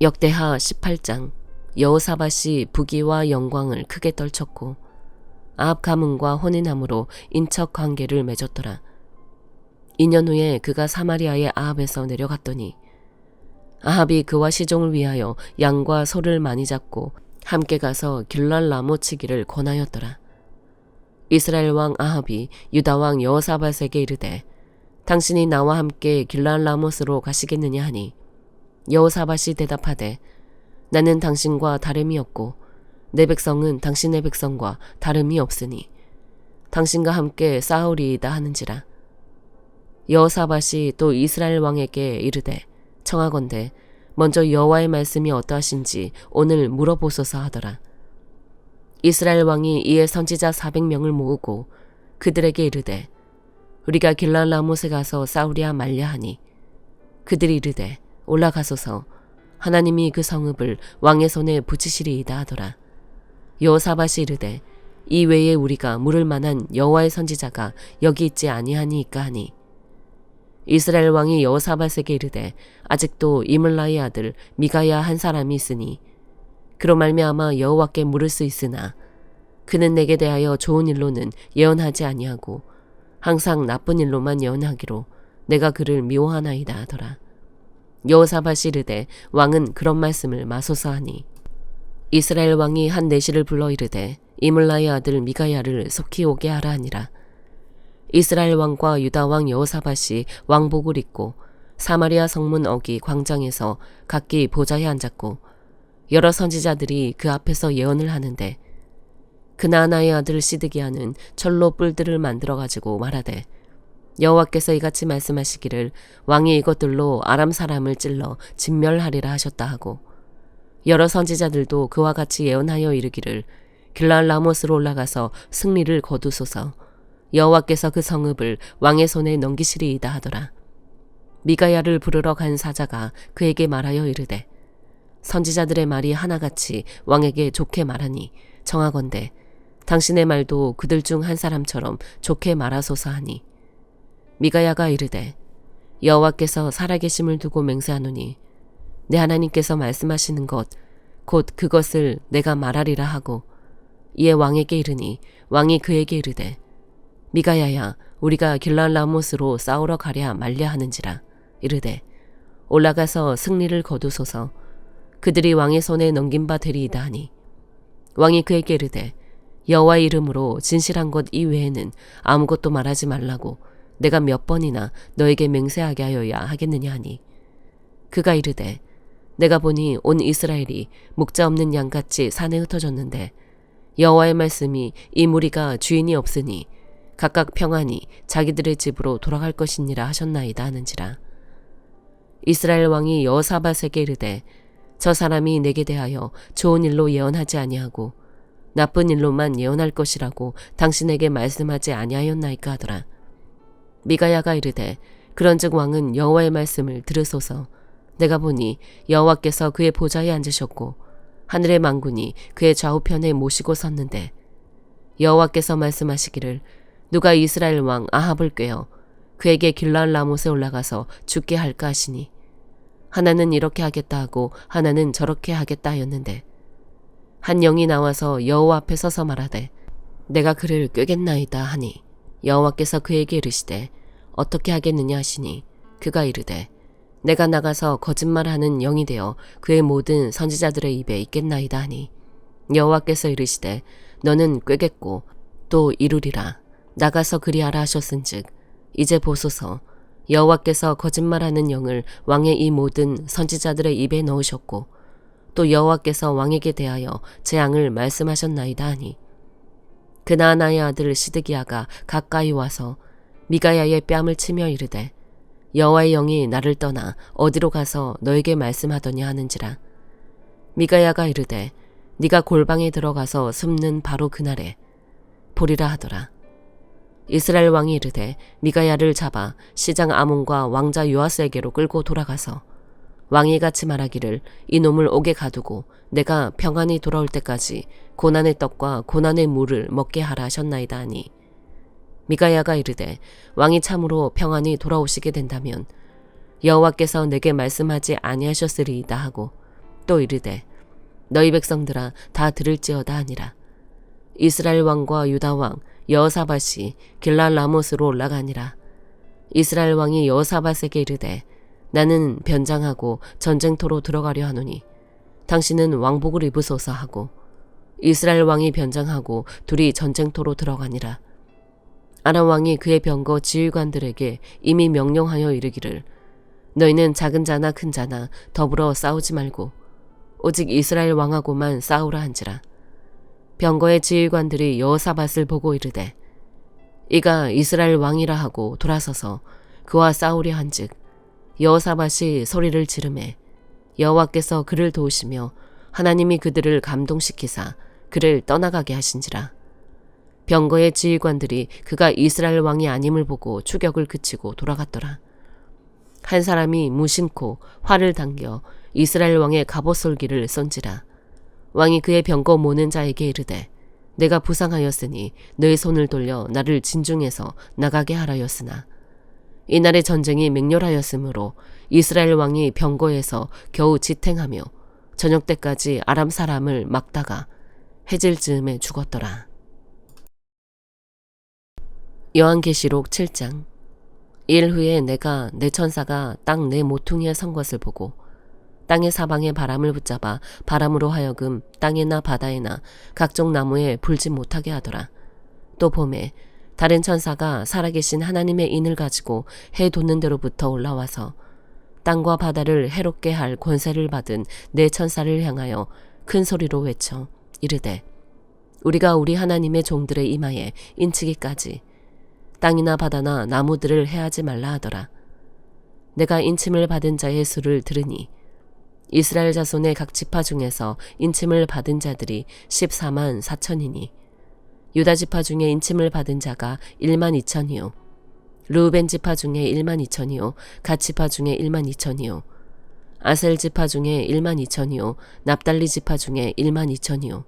역대하 18장. 여호사밧이 부귀와 영광을 크게 떨쳤고 아합 가문과 혼인함으로 인척 관계를 맺었더라. 2년 후에 그가 사마리아의 아합에서 내려갔더니 아합이 그와 시종을 위하여 양과 소를 많이 잡고 함께 가서 길랄 나무치기를 권하였더라. 이스라엘 왕 아합이 유다 왕 여호사밧에게 이르되 당신이 나와 함께 길랄 라못으로 가시겠느냐 하니 여호사밧이 대답하되 나는 당신과 다름이 없고 내 백성은 당신의 백성과 다름이 없으니 당신과 함께 싸우리이다 하는지라. 여호사밧이 또 이스라엘 왕에게 이르되 청하건대 먼저 여호와의 말씀이 어떠하신지 오늘 물어보소서 하더라. 이스라엘 왕이 이에 선지자 400명을 모으고 그들에게 이르되 우리가 길랄 라못에 가서 싸우랴 말랴 하니 그들이 이르되 올라가소서 하나님이 그 성읍을 왕의 손에 붙이시리이다 하더라. 여호사밧이 이르되 이 외에 우리가 물을 만한 여호와의 선지자가 여기 있지 아니하니이까 하니 이스라엘 왕이 여호사밧에게 이르되 아직도 이물라의 아들 미가야 한 사람이 있으니 그로 말미암아 여호와께 물을 수 있으나 그는 내게 대하여 좋은 일로는 예언하지 아니하고 항상 나쁜 일로만 예언하기로 내가 그를 미워하나이다 하더라. 여호사밧이 이르되 왕은 그런 말씀을 마소서 하니 이스라엘 왕이 한 내시를 불러 이르되 이물라의 아들 미가야를 속히 오게 하라 하니라. 이스라엘 왕과 유다 왕 여호사밧이 왕복을 입고 사마리아 성문 어기 광장에서 각기 보좌에 앉았고 여러 선지자들이 그 앞에서 예언을 하는데 그나아나의 아들 시드기야는 철로 뿔들을 만들어 가지고 말하되 여호와께서 이같이 말씀하시기를 왕이 이것들로 아람 사람을 찔러 진멸하리라 하셨다 하고 여러 선지자들도 그와 같이 예언하여 이르기를 길랄 라못으로 올라가서 승리를 거두소서 여호와께서 그 성읍을 왕의 손에 넘기시리이다 하더라. 미가야를 부르러 간 사자가 그에게 말하여 이르되 선지자들의 말이 하나같이 왕에게 좋게 말하니 청하건대 당신의 말도 그들 중 한 사람처럼 좋게 말하소서 하니 미가야가 이르되 여호와께서 살아계심을 두고 맹세하노니 내 하나님께서 말씀하시는 것 곧 그것을 내가 말하리라 하고 이에 왕에게 이르니 왕이 그에게 이르되 미가야야 우리가 길랄 라못으로 싸우러 가랴 말랴 하는지라. 이르되 올라가서 승리를 거두소서 그들이 왕의 손에 넘긴 바 되리이다 하니 왕이 그에게 이르되 여호와의 이름으로 진실한 것 이외에는 아무것도 말하지 말라고 내가 몇 번이나 너에게 맹세하게 하여야 하겠느냐 하니 그가 이르되 내가 보니 온 이스라엘이 목자 없는 양같이 산에 흩어졌는데 여호와의 말씀이 이 무리가 주인이 없으니 각각 평안히 자기들의 집으로 돌아갈 것이니라 하셨나이다 하는지라. 이스라엘 왕이 여호사밧에게 이르되 저 사람이 내게 대하여 좋은 일로 예언하지 아니하고 나쁜 일로만 예언할 것이라고 당신에게 말씀하지 아니하였나이까 하더라. 미가야가 이르되 그런즉 왕은 여호와의 말씀을 들으소서 내가 보니 여호와께서 그의 보좌에 앉으셨고 하늘의 만군이 그의 좌우편에 모시고 섰는데 여호와께서 말씀하시기를 누가 이스라엘 왕 아합을 꾀어 그에게 길랄 라못에 올라가서 죽게 할까 하시니 하나는 이렇게 하겠다 하고 하나는 저렇게 하겠다 하였는데 한 영이 나와서 여호와 앞에 서서 말하되 내가 그를 꾀겠나이다 하니 여호와께서 그에게 이르시되 어떻게 하겠느냐 하시니 그가 이르되 내가 나가서 거짓말하는 영이 되어 그의 모든 선지자들의 입에 있겠나이다 하니 여호와께서 이르시되 너는 꾀겠고 또 이루리라. 나가서 그리하라 하셨은즉 이제 보소서 여호와께서 거짓말하는 영을 왕의 이 모든 선지자들의 입에 넣으셨고 또 여호와께서 왕에게 대하여 재앙을 말씀하셨나이다 하니 그나아나의 아들 시드기야가 가까이 와서 미가야의 뺨을 치며 이르되 여호와의 영이 나를 떠나 어디로 가서 너에게 말씀하더냐 하는지라. 미가야가 이르되 네가 골방에 들어가서 숨는 바로 그날에 보리라 하더라. 이스라엘 왕이 이르되 미가야를 잡아 시장 아몬과 왕자 요아스에게로 끌고 돌아가서 왕이 같이 말하기를 이놈을 옥에 가두고 내가 평안히 돌아올 때까지 고난의 떡과 고난의 물을 먹게 하라 하셨나이다 하니 미가야가 이르되 왕이 참으로 평안히 돌아오시게 된다면 여호와께서 내게 말씀하지 아니하셨으리이다 하고 또 이르되 너희 백성들아 다 들을지어다 하니라. 이스라엘 왕과 유다 왕 여호사밧이 길랄 라못으로 올라가니라. 이스라엘 왕이 여호사밧에게 이르되 나는 변장하고 전쟁터로 들어가려 하노니 당신은 왕복을 입으소서 하고 이스라엘 왕이 변장하고 둘이 전쟁터로 들어가니라. 아람 왕이 그의 병거 지휘관들에게 이미 명령하여 이르기를 너희는 작은 자나 큰 자나 더불어 싸우지 말고 오직 이스라엘 왕하고만 싸우라 한지라. 병거의 지휘관들이 여호사밧을 보고 이르되 이가 이스라엘 왕이라 하고 돌아서서 그와 싸우려 한즉 여호사밧이 소리를 지르매 여호와께서 그를 도우시며 하나님이 그들을 감동시키사 그를 떠나가게 하신지라. 병거의 지휘관들이 그가 이스라엘 왕이 아님을 보고 추격을 그치고 돌아갔더라. 한 사람이 무심코 활을 당겨 이스라엘 왕의 갑옷솔기를 쏜지라. 왕이 그의 병거 모는 자에게 이르되 내가 부상하였으니 너의 손을 돌려 나를 진중에서 나가게 하라였으나 이날의 전쟁이 맹렬하였으므로 이스라엘 왕이 병거에서 겨우 지탱하며 저녁 때까지 아람 사람을 막다가 해질 즈음에 죽었더라. 요한계시록 7장. 일 후에 내가 내 천사가 땅 내 모퉁이에 선 것을 보고 땅의 사방에 바람을 붙잡아 바람으로 하여금 땅에나 바다에나 각종 나무에 불지 못하게 하더라. 또 봄에 다른 천사가 살아계신 하나님의 인을 가지고 해 돋는 데로부터 올라와서 땅과 바다를 해롭게 할 권세를 받은 내 천사를 향하여 큰 소리로 외쳐 이르되 우리가 우리 하나님의 종들의 이마에 인치기까지 땅이나 바다나 나무들을 해하지 말라 하더라. 내가 인침을 받은 자의 수를 들으니 이스라엘 자손의 각 지파 중에서 인침을 받은 자들이 14만 4천이니 유다 지파 중에 인침을 받은 자가 1만 2천이요 르우벤 지파 중에 1만 2천이요 갓 지파 중에 1만 2천이요 아셀 지파 중에 1만 2천이요 납달리 지파 중에 1만 2천이요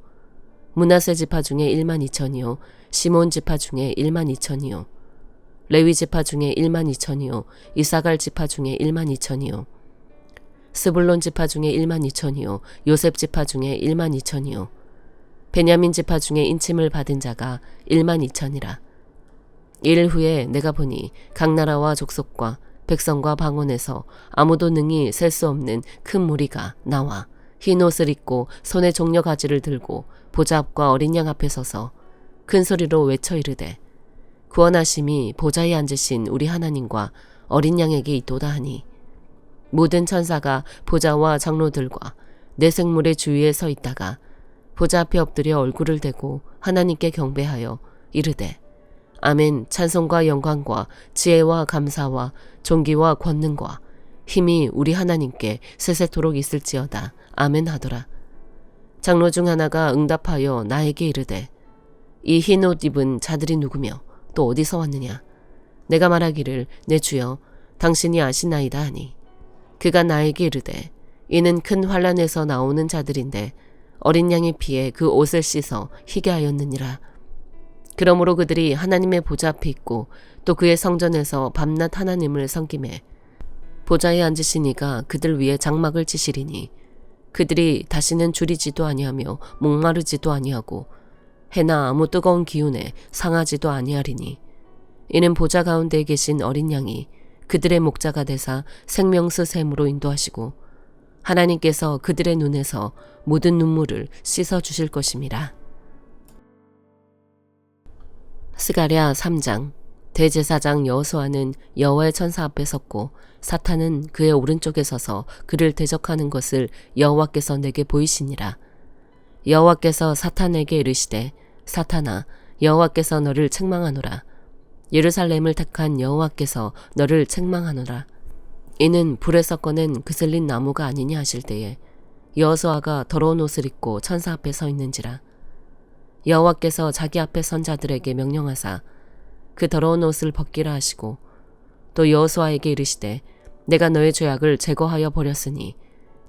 므낫세 지파 중에 1만 2천이요 시몬 지파 중에 1만 2천이요 레위 지파 중에 1만 2천이요 이사갈 지파 중에 1만 2천이요 스불론 지파 중에 1만 2천이요 요셉 지파 중에 1만 2천이요 베냐민 지파 중에 인침을 받은 자가 1만 2천이라. 일 후에 내가 보니 각 나라와 족속과 백성과 방언에서 아무도 능히 셀 수 없는 큰 무리가 나와 흰 옷을 입고 손에 종려 가지를 들고 보좌 앞과 어린 양 앞에 서서 큰 소리로 외쳐 이르되 구원하심이 보좌에 앉으신 우리 하나님과 어린 양에게 있도다 하니 모든 천사가 보좌와 장로들과 내 생물의 주위에 서 있다가 보좌 앞에 엎드려 얼굴을 대고 하나님께 경배하여 이르되 아멘. 찬송과 영광과 지혜와 감사와 존귀와 권능과 힘이 우리 하나님께 세세토록 있을지어다. 아멘 하더라. 장로 중 하나가 응답하여 나에게 이르되 이 흰 옷 입은 자들이 누구며 또 어디서 왔느냐. 내가 말하기를 내 주여 당신이 아시나이다 하니 그가 나에게 이르되 이는 큰 환란에서 나오는 자들인데 어린 양의 피에 그 옷을 씻어 희게 하였느니라. 그러므로 그들이 하나님의 보좌 앞에 있고 또 그의 성전에서 밤낮 하나님을 섬기매 보좌에 앉으시니가 그들 위에 장막을 치시리니 그들이 다시는 줄이지도 아니하며 목마르지도 아니하고 해나 아무 뜨거운 기운에 상하지도 아니하리니 이는 보좌 가운데에 계신 어린 양이 그들의 목자가 되사 생명수 샘으로 인도하시고 하나님께서 그들의 눈에서 모든 눈물을 씻어 주실 것임이라. 스가랴 3장. 대제사장 여호수아는 여호와의 천사 앞에 섰고 사탄은 그의 오른쪽에 서서 그를 대적하는 것을 여호와께서 내게 보이시니라. 여호와께서 사탄에게 이르시되 사탄아 여호와께서 너를 책망하노라. 예루살렘을 택한 여호와께서 너를 책망하노라. 이는 불에서 꺼낸 그슬린 나무가 아니냐 하실 때에 여호수아가 더러운 옷을 입고 천사 앞에 서 있는지라. 여호와께서 자기 앞에 선 자들에게 명령하사 그 더러운 옷을 벗기라 하시고 또 여호수아에게 이르시되 내가 너의 죄악을 제거하여 버렸으니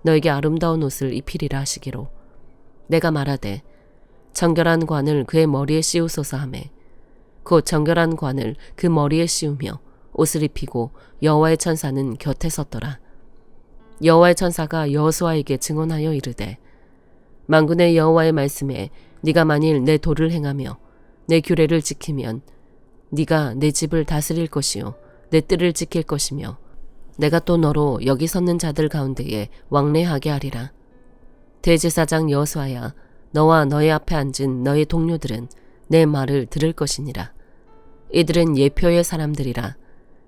너에게 아름다운 옷을 입히리라 하시기로 내가 말하되 정결한 관을 그의 머리에 씌우소서 하매 곧 정결한 관을 그 머리에 씌우며 옷을 입히고 여호와의 천사는 곁에 섰더라. 여호와의 천사가 여호수아에게 증언하여 이르되 만군의 여호와의 말씀에 네가 만일 내 도를 행하며 내 규례를 지키면 네가 내 집을 다스릴 것이요 내 뜰을 지킬 것이며 내가 또 너로 여기 섰는 자들 가운데에 왕래하게 하리라. 대제사장 여호수아야, 너와 너의 앞에 앉은 너의 동료들은 내 말을 들을 것이니라. 이들은 예표의 사람들이라.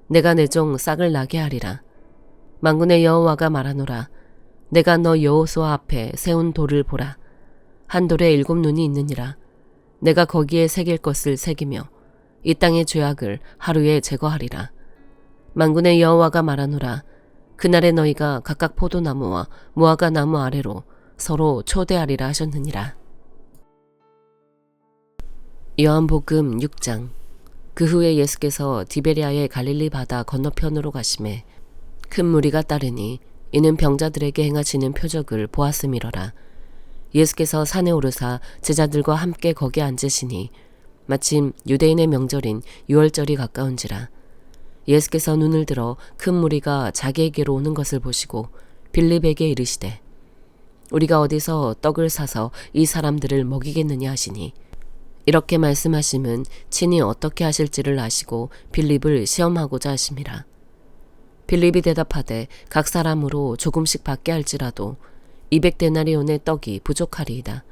내가 내 종 싹을 나게 하리라. 만군의 여호와가 말하노라. 내가 너 여호수아 앞에 세운 돌을 보라. 한 돌에 7 눈이 있느니라. 내가 거기에 새길 것을 새기며 이 땅의 죄악을 하루에 제거하리라. 만군의 여호와가 말하노라. 그날에 너희가 각각 포도나무와 무화과 나무 아래로 서로 초대하리라 하셨느니라. 요한복음 6장. 그 후에 예수께서 디베랴의 갈릴리 바다 건너편으로 가심에 큰 무리가 따르니 이는 병자들에게 행하시는 표적을 보았음이러라. 예수께서 산에 오르사 제자들과 함께 거기 앉으시니 마침 유대인의 명절인 유월절이 가까운지라. 예수께서 눈을 들어 큰 무리가 자기에게로 오는 것을 보시고 빌립에게 이르시되 우리가 어디서 떡을 사서 이 사람들을 먹이겠느냐 하시니 이렇게 말씀하심은 친히 어떻게 하실지를 아시고 빌립을 시험하고자 하심이라. 빌립이 대답하되 각 사람으로 조금씩 받게 할지라도 200데나리온의 떡이 부족하리이다.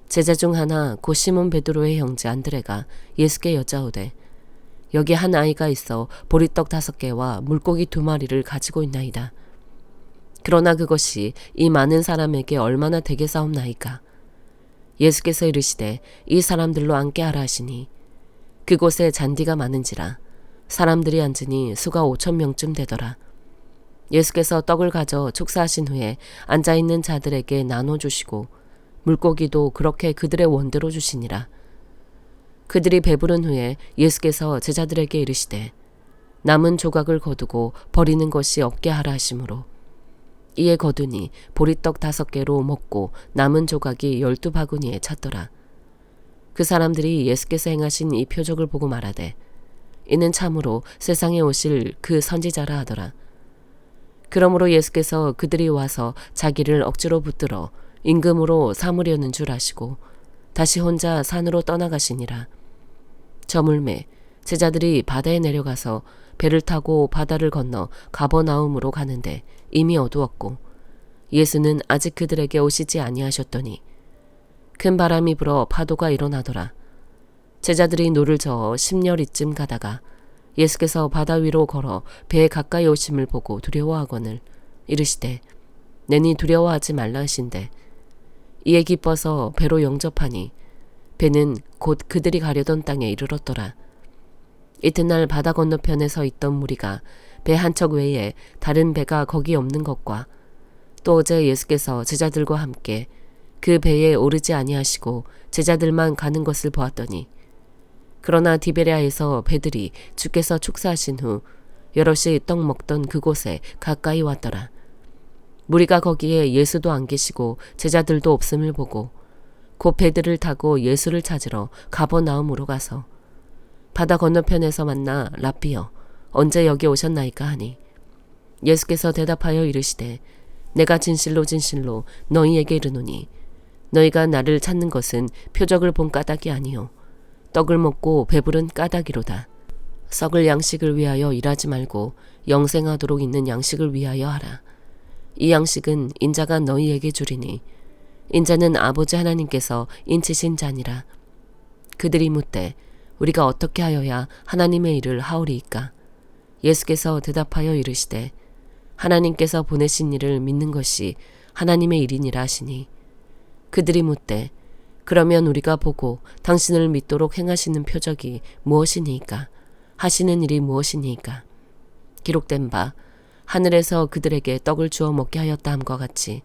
제자 중 하나 곧 시몬 베드로의 형제 안드레가 예수께 여짜오되 여기 한 아이가 있어 보리떡 5개와 물고기 2마리를 가지고 있나이다. 그러나 그것이 이 많은 사람에게 얼마나 되겠사옵나이까. 예수께서 이르시되 이 사람들로 앉게 하라 하시니 그곳에 잔디가 많은지라 사람들이 앉으니 수가 5,000명쯤 되더라. 예수께서 떡을 가져 축사하신 후에 앉아있는 자들에게 나눠주시고 물고기도 그렇게 그들의 원대로 주시니라. 그들이 배부른 후에 예수께서 제자들에게 이르시되 남은 조각을 거두고 버리는 것이 없게 하라 하시므로 이에 거두니 보리떡 5개로 먹고 남은 조각이 12바구니에 찼더라. 그 사람들이 예수께서 행하신 이 표적을 보고 말하되 이는 참으로 세상에 오실 그 선지자라 하더라. 그러므로 예수께서 그들이 와서 자기를 억지로 붙들어 임금으로 삼으려는 줄 아시고 다시 혼자 산으로 떠나가시니라. 저물매 제자들이 바다에 내려가서 배를 타고 바다를 건너 가버나움으로 가는데 이미 어두웠고 예수는 아직 그들에게 오시지 아니하셨더니 큰 바람이 불어 파도가 일어나더라. 제자들이 노를 저어 10여리쯤 가다가 예수께서 바다 위로 걸어 배에 가까이 오심을 보고 두려워하거늘 이르시되 내니 두려워하지 말라 하신대 이에 기뻐서 배로 영접하니 배는 곧 그들이 가려던 땅에 이르렀더라. 이튿날 바다 건너편에 서 있던 무리가 배 한 척 외에 다른 배가 거기 없는 것과 또 어제 예수께서 제자들과 함께 그 배에 오르지 아니하시고 제자들만 가는 것을 보았더니 그러나 디베랴에서 배들이 주께서 축사하신 후 여럿이 떡 먹던 그곳에 가까이 왔더라. 무리가 거기에 예수도 안 계시고 제자들도 없음을 보고 곧 배들을 타고 예수를 찾으러 가버나움으로 가서 바다 건너편에서 만나 랍비여 언제 여기 오셨나이까 하니 예수께서 대답하여 이르시되 내가 진실로 진실로 너희에게 이르노니 너희가 나를 찾는 것은 표적을 본 까닭이 아니요 떡을 먹고 배부른 까닭이로다. 썩을 양식을 위하여 일하지 말고 영생하도록 있는 양식을 위하여 하라. 이 양식은 인자가 너희에게 주리니 인자는 아버지 하나님께서 인치신 자니라. 그들이 묻되 우리가 어떻게 하여야 하나님의 일을 하오리이까. 예수께서 대답하여 이르시되 하나님께서 보내신 일을 믿는 것이 하나님의 일이니라 하시니 그들이 묻되 그러면 우리가 보고 당신을 믿도록 행하시는 표적이 무엇이니이까 하시는 일이 무엇이니이까. 기록된 바 하늘에서 그들에게 떡을 주어 먹게 하였다 함과 같이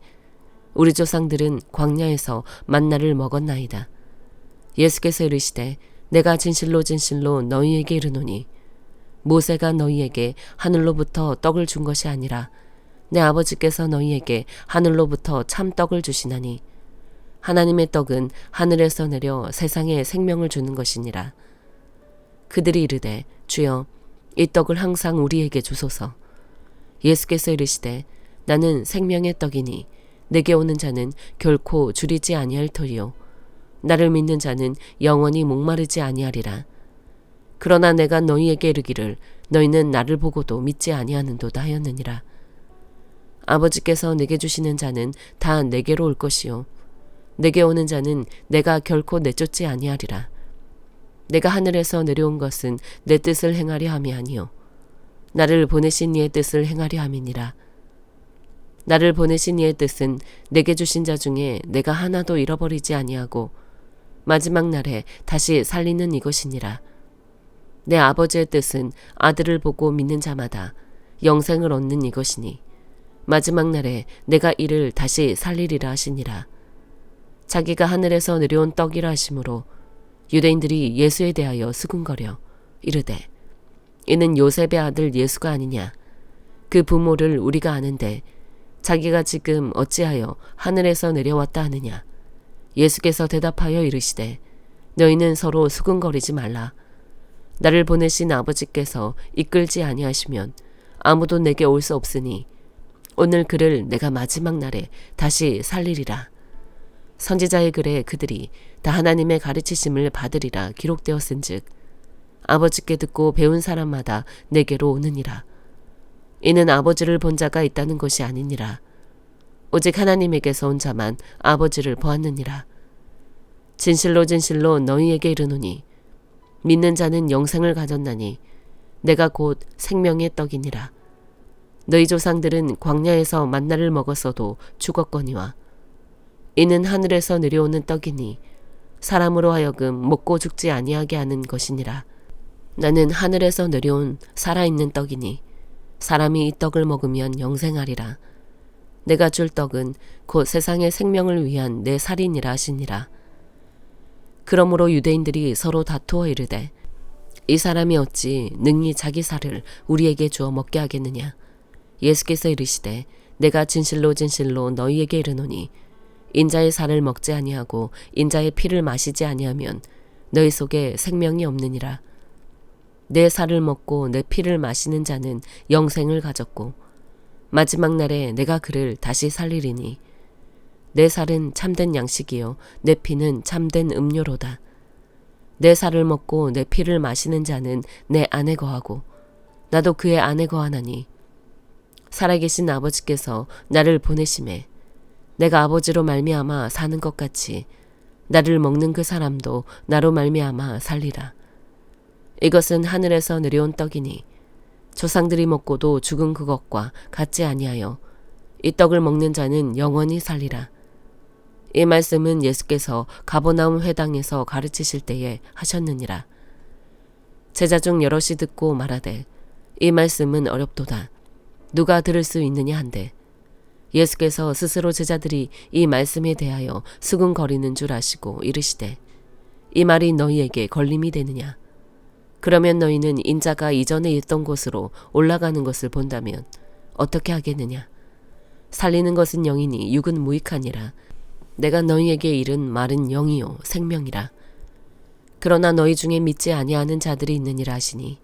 우리 조상들은 광야에서 만나를 먹었나이다. 예수께서 이르시되 내가 진실로 진실로 너희에게 이르노니 모세가 너희에게 하늘로부터 떡을 준 것이 아니라 내 아버지께서 너희에게 하늘로부터 참 떡을 주시나니 하나님의 떡은 하늘에서 내려 세상에 생명을 주는 것이니라. 그들이 이르되 주여 이 떡을 항상 우리에게 주소서. 예수께서 이르시되 나는 생명의 떡이니 내게 오는 자는 결코 줄이지 아니할 터이요 나를 믿는 자는 영원히 목마르지 아니하리라. 그러나 내가 너희에게 이르기를 너희는 나를 보고도 믿지 아니하는도다 하였느니라. 아버지께서 내게 주시는 자는 다 내게로 올 것이요 내게 오는 자는 내가 결코 내쫓지 아니하리라. 내가 하늘에서 내려온 것은 내 뜻을 행하려 함이 아니요 나를 보내신 이의 뜻을 행하려 함이니라. 나를 보내신 이의 뜻은 내게 주신 자 중에 내가 하나도 잃어버리지 아니하고 마지막 날에 다시 살리는 이것이니라. 내 아버지의 뜻은 아들을 보고 믿는 자마다 영생을 얻는 이것이니 마지막 날에 내가 이를 다시 살리리라 하시니라. 자기가 하늘에서 내려온 떡이라 하심으로 유대인들이 예수에 대하여 수군거려 이르되 이는 요셉의 아들 예수가 아니냐. 그 부모를 우리가 아는데 자기가 지금 어찌하여 하늘에서 내려왔다 하느냐. 예수께서 대답하여 이르시되 너희는 서로 수군거리지 말라. 나를 보내신 아버지께서 이끌지 아니하시면 아무도 내게 올 수 없으니 오늘 그를 내가 마지막 날에 다시 살리리라. 선지자의 글에 그들이 다 하나님의 가르치심을 받으리라 기록되었은즉 아버지께 듣고 배운 사람마다 내게로 오느니라. 이는 아버지를 본 자가 있다는 것이 아니니라. 오직 하나님에게서 온 자만 아버지를 보았느니라. 진실로 진실로 너희에게 이르노니 믿는 자는 영생을 가졌나니 내가 곧 생명의 떡이니라. 너희 조상들은 광야에서 만나를 먹었어도 죽었거니와 이는 하늘에서 내려오는 떡이니 사람으로 하여금 먹고 죽지 아니하게 하는 것이니라. 나는 하늘에서 내려온 살아있는 떡이니 사람이 이 떡을 먹으면 영생하리라. 내가 줄 떡은 곧 세상의 생명을 위한 내 살이니라 하시니라. 그러므로 유대인들이 서로 다투어 이르되 이 사람이 어찌 능히 자기 살을 우리에게 주어 먹게 하겠느냐. 예수께서 이르시되 내가 진실로 진실로 너희에게 이르노니 인자의 살을 먹지 아니하고 인자의 피를 마시지 아니하면 너희 속에 생명이 없느니라. 내 살을 먹고 내 피를 마시는 자는 영생을 가졌고 마지막 날에 내가 그를 다시 살리리니 내 살은 참된 양식이요 내 피는 참된 음료로다. 내 살을 먹고 내 피를 마시는 자는 내 안에 거하고 나도 그의 안에 거하나니 살아계신 아버지께서 나를 보내심에 내가 아버지로 말미암아 사는 것 같이 나를 먹는 그 사람도 나로 말미암아 살리라. 이것은 하늘에서 내려온 떡이니 조상들이 먹고도 죽은 그것과 같지 아니하여 이 떡을 먹는 자는 영원히 살리라. 이 말씀은 예수께서 가버나움 회당에서 가르치실 때에 하셨느니라. 제자 중 여럿이 듣고 말하되 이 말씀은 어렵도다. 누가 들을 수 있느냐 한데 예수께서 스스로 제자들이 이 말씀에 대하여 수군거리는 줄 아시고 이르시되 이 말이 너희에게 걸림이 되느냐. 그러면 너희는 인자가 이전에 있던 곳으로 올라가는 것을 본다면 어떻게 하겠느냐. 살리는 것은 영이니 육은 무익하니라. 내가 너희에게 이른 말은 영이요 생명이라. 그러나 너희 중에 믿지 아니하는 자들이 있느니라 하시니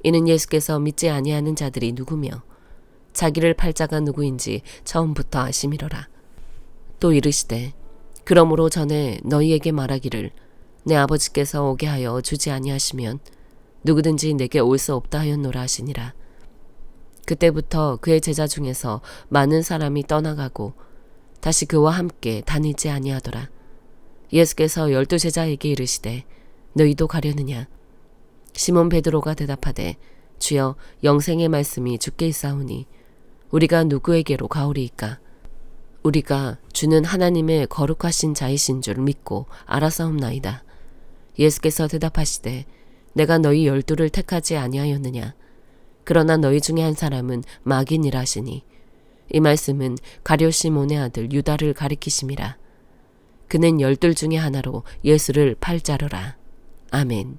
이는 예수께서 믿지 아니하는 자들이 누구며 자기를 팔 자가 누구인지 처음부터 아심이로라. 또 이르시되 그러므로 전에 너희에게 말하기를 내 아버지께서 오게 하여 주지 아니하시면 누구든지 내게 올 수 없다 하였노라 하시니라. 그때부터 그의 제자 중에서 많은 사람이 떠나가고 다시 그와 함께 다니지 아니하더라. 예수께서 12 제자에게 이르시되 너희도 가려느냐. 시몬 베드로가 대답하되 주여 영생의 말씀이 주께 있사오니 우리가 누구에게로 가오리이까. 우리가 주는 하나님의 거룩하신 자이신 줄 믿고 알아사옵나이다. 예수께서 대답하시되 내가 너희 12를 택하지 아니하였느냐. 그러나 너희 중에 한 사람은 마귀니라 하시니 이 말씀은 가룟 시몬의 아들 유다를 가리키심이라. 그는 12 중에 하나로 예수를 팔 자로라. 아멘.